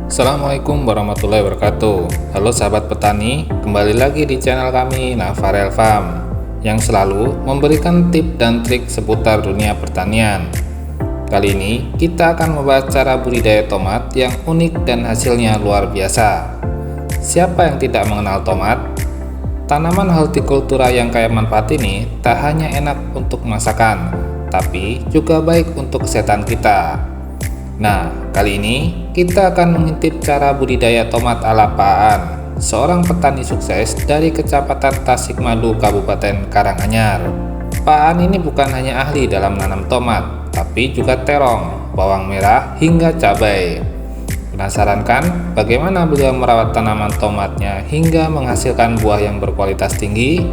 Assalamualaikum warahmatullahi wabarakatuh. Halo sahabat petani, kembali lagi di channel kami Navarel Farm yang selalu memberikan tips dan trik seputar dunia pertanian. Kali ini kita akan membahas cara budidaya tomat yang unik dan hasilnya luar biasa. Siapa yang tidak mengenal tomat? Tanaman hortikultura yang kaya manfaat ini tak hanya enak untuk masakan, tapi juga baik untuk kesehatan kita. Nah, kali ini kita akan mengintip cara budidaya tomat ala Pak Aan, seorang petani sukses dari Kecamatan Tasikmadu, Kabupaten Karanganyar. Pak Aan ini bukan hanya ahli dalam menanam tomat, tapi juga terong, bawang merah, hingga cabai. Penasaran kan bagaimana beliau merawat tanaman tomatnya hingga menghasilkan buah yang berkualitas tinggi?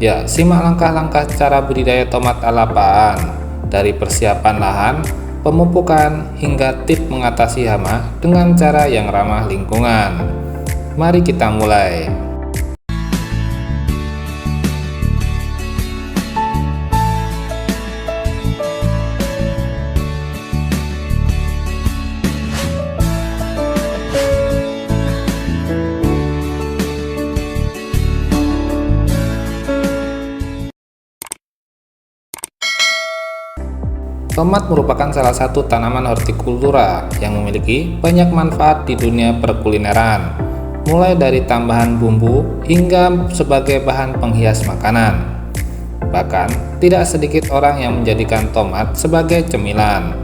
Ya, simak langkah-langkah cara budidaya tomat ala Pak Aan, dari persiapan lahan, pemupukan, hingga tips mengatasi hama dengan cara yang ramah lingkungan. Mari kita mulai. Tomat merupakan salah satu tanaman hortikultura yang memiliki banyak manfaat di dunia perkulineran, mulai dari tambahan bumbu hingga sebagai bahan penghias makanan. Bahkan, tidak sedikit orang yang menjadikan tomat sebagai cemilan.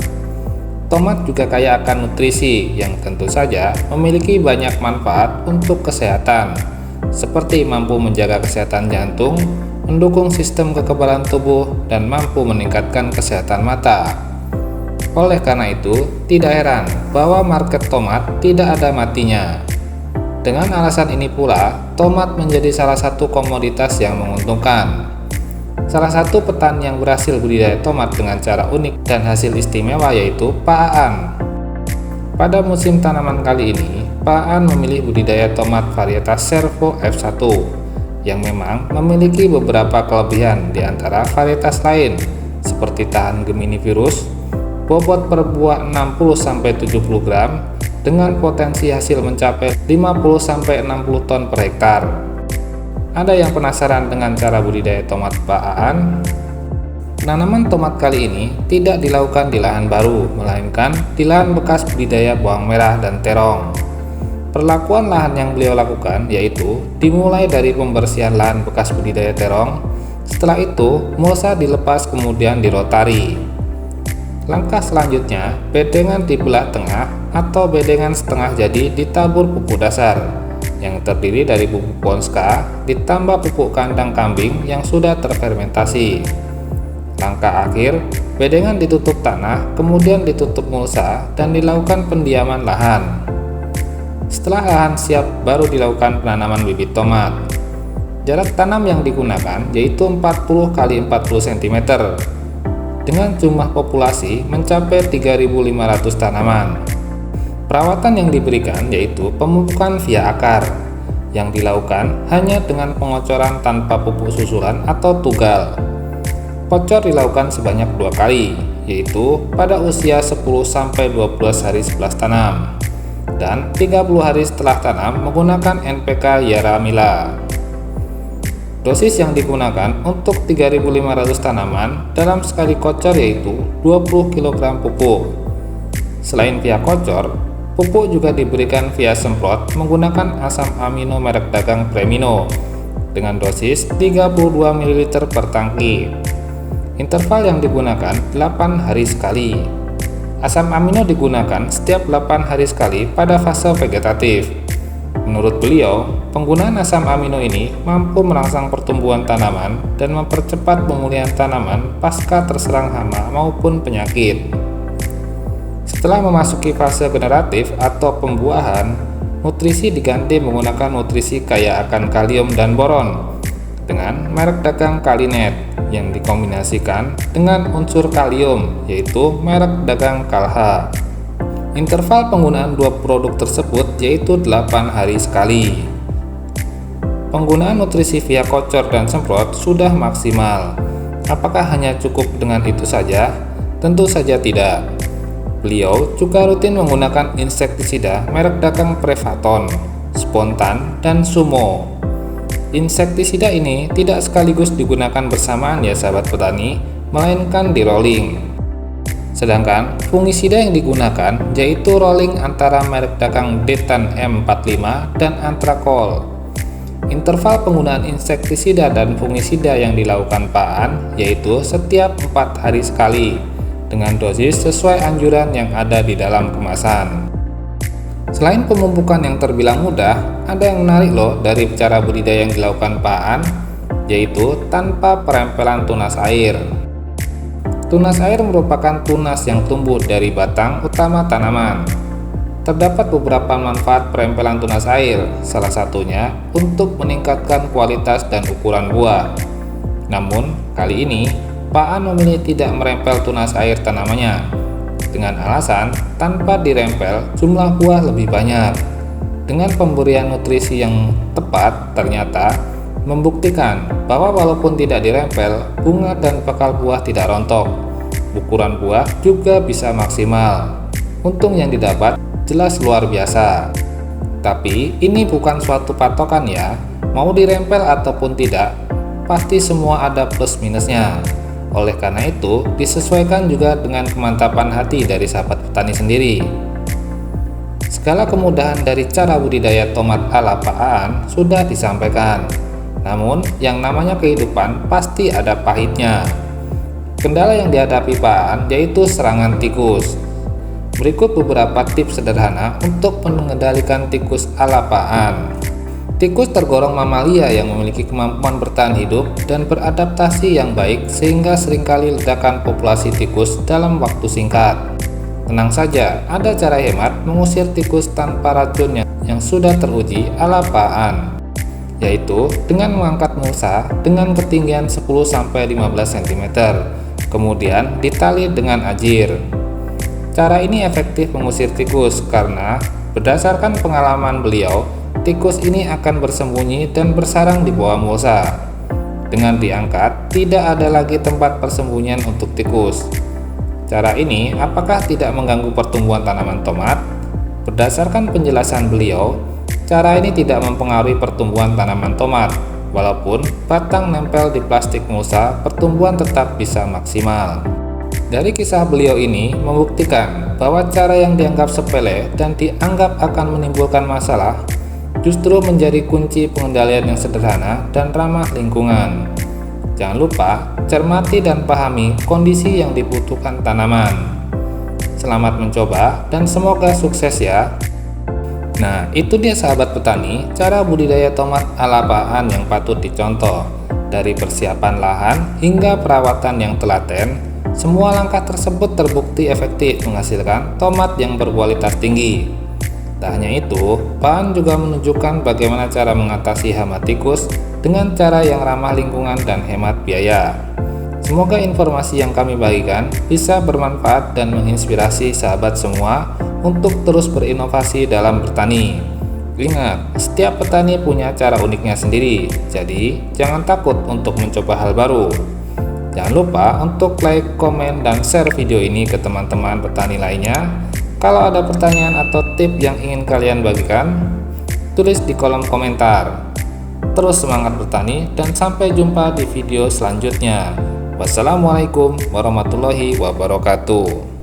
Tomat juga kaya akan nutrisi yang tentu saja memiliki banyak manfaat untuk kesehatan, seperti mampu menjaga kesehatan jantung, mendukung sistem kekebalan tubuh, dan mampu meningkatkan kesehatan mata. Oleh karena itu, tidak heran bahwa market tomat tidak ada matinya. Dengan alasan ini pula, tomat menjadi salah satu komoditas yang menguntungkan. Salah satu petani yang berhasil budidaya tomat dengan cara unik dan hasil istimewa yaitu Pak Aan. Pada musim tanaman kali ini, Pak Aan memilih budidaya tomat varietas Servo F1 yang memang memiliki beberapa kelebihan di antara varietas lain, seperti tahan Gemini virus, bobot per buah 60-70 gram, dengan potensi hasil mencapai 50-60 ton per hektar. Ada yang penasaran dengan cara budidaya tomat Pak Aan? Penanaman tomat kali ini tidak dilakukan di lahan baru, melainkan di lahan bekas budidaya bawang merah dan terong. Perlakuan lahan yang beliau lakukan yaitu dimulai dari pembersihan lahan bekas budidaya terong. Setelah itu, mulsa dilepas kemudian dirotari. Langkah selanjutnya, bedengan dibelah tengah atau bedengan setengah jadi ditabur pupuk dasar yang terdiri dari pupuk Ponska ditambah pupuk kandang kambing yang sudah terfermentasi. Langkah akhir, bedengan ditutup tanah, kemudian ditutup mulsa dan dilakukan pendiaman lahan. Setelah lahan siap, baru dilakukan penanaman bibit tomat. Jarak tanam yang digunakan yaitu 40 x 40 cm dengan jumlah populasi mencapai 3.500 tanaman. Perawatan yang diberikan yaitu pemupukan via akar yang dilakukan hanya dengan pengocoran tanpa pupuk susulan atau tugal. Pocor dilakukan sebanyak 2 kali, yaitu pada usia 10-12 hari setelah tanam dan 30 hari setelah tanam menggunakan NPK Yaramila. Dosis yang digunakan untuk 3.500 tanaman dalam sekali kocor yaitu 20 kg pupuk. Selain via kocor, pupuk juga diberikan via semprot menggunakan asam amino merek dagang Premino dengan dosis 32 ml per tangki. Interval yang digunakan 8 hari sekali. Asam amino digunakan setiap 8 hari sekali pada fase vegetatif. Menurut beliau, penggunaan asam amino ini mampu merangsang pertumbuhan tanaman dan mempercepat pemulihan tanaman pasca terserang hama maupun penyakit. Setelah memasuki fase generatif atau pembuahan, nutrisi diganti menggunakan nutrisi kaya akan kalium dan boron dengan merek dagang Kalinet yang dikombinasikan dengan unsur kalium yaitu merek dagang Kalha. Interval penggunaan dua produk tersebut yaitu 8 hari sekali. Penggunaan nutrisi via kocor dan semprot sudah maksimal. Apakah hanya cukup dengan itu saja? Tentu saja tidak. Beliau juga rutin menggunakan insektisida merek dagang Prevaton, Spontan, dan Sumo. Insektisida ini tidak sekaligus digunakan bersamaan ya sahabat petani, melainkan di rolling. Sedangkan fungisida yang digunakan yaitu rolling antara merek dagang Detan M45 dan Antrakol. Interval penggunaan insektisida dan fungisida yang dilakukan Pak Aan yaitu setiap 4 hari sekali, dengan dosis sesuai anjuran yang ada di dalam kemasan. Selain pemupukan yang terbilang mudah, ada yang menarik loh dari cara budidaya yang dilakukan Pak Aan, yaitu tanpa perempelan tunas air. Tunas air merupakan tunas yang tumbuh dari batang utama tanaman. Terdapat beberapa manfaat perempelan tunas air, salah satunya untuk meningkatkan kualitas dan ukuran buah. Namun, kali ini Pak Aan memilih tidak merempel tunas air tanamannya, dengan alasan tanpa dirempel jumlah buah lebih banyak. Dengan pemberian nutrisi yang tepat, ternyata membuktikan bahwa walaupun tidak dirempel, bunga dan bakal buah tidak rontok. Ukuran buah juga bisa maksimal. Untung yang didapat jelas luar biasa. Tapi ini bukan suatu patokan ya, mau dirempel ataupun tidak, pasti semua ada plus minusnya. Oleh karena itu, disesuaikan juga dengan kemantapan hati dari sahabat petani sendiri. Segala kemudahan dari cara budidaya tomat ala Pak Aan sudah disampaikan. Namun, yang namanya kehidupan pasti ada pahitnya. Kendala yang dihadapi Pak Aan yaitu serangan tikus. Berikut beberapa tips sederhana untuk mengendalikan tikus ala Pak Aan. Tikus tergolong mamalia yang memiliki kemampuan bertahan hidup dan beradaptasi yang baik sehingga seringkali ledakan populasi tikus dalam waktu singkat. Tenang saja, ada cara hemat mengusir tikus tanpa racun yang sudah teruji ala Pak Aan, yaitu dengan mengangkat mulsa dengan ketinggian 10-15 cm, kemudian ditali dengan ajir. Cara ini efektif mengusir tikus karena berdasarkan pengalaman beliau, tikus ini akan bersembunyi dan bersarang di bawah mulsa. Dengan diangkat, tidak ada lagi tempat persembunyian untuk tikus. Cara ini apakah tidak mengganggu pertumbuhan tanaman tomat? Berdasarkan penjelasan beliau, cara ini tidak mempengaruhi pertumbuhan tanaman tomat. Walaupun batang nempel di plastik mulsa, pertumbuhan tetap bisa maksimal. Dari kisah beliau ini membuktikan bahwa cara yang dianggap sepele dan dianggap akan menimbulkan masalah justru menjadi kunci pengendalian yang sederhana dan ramah lingkungan. Jangan lupa cermati dan pahami kondisi yang dibutuhkan tanaman. Selamat mencoba dan semoga sukses ya. Nah, itu dia sahabat petani, cara budidaya tomat ala Pak Aan yang patut dicontoh. Dari persiapan lahan hingga perawatan yang telaten, semua langkah tersebut terbukti efektif menghasilkan tomat yang berkualitas tinggi. Tak hanya itu, Pak Aan juga menunjukkan bagaimana cara mengatasi hama tikus dengan cara yang ramah lingkungan dan hemat biaya. Semoga informasi yang kami bagikan bisa bermanfaat dan menginspirasi sahabat semua untuk terus berinovasi dalam bertani. Ingat, setiap petani punya cara uniknya sendiri, jadi jangan takut untuk mencoba hal baru. Jangan lupa untuk like, komen, dan share video ini ke teman-teman petani lainnya. Kalau ada pertanyaan atau tips yang ingin kalian bagikan, tulis di kolom komentar. Terus semangat bertani dan sampai jumpa di video selanjutnya. Wassalamualaikum warahmatullahi wabarakatuh.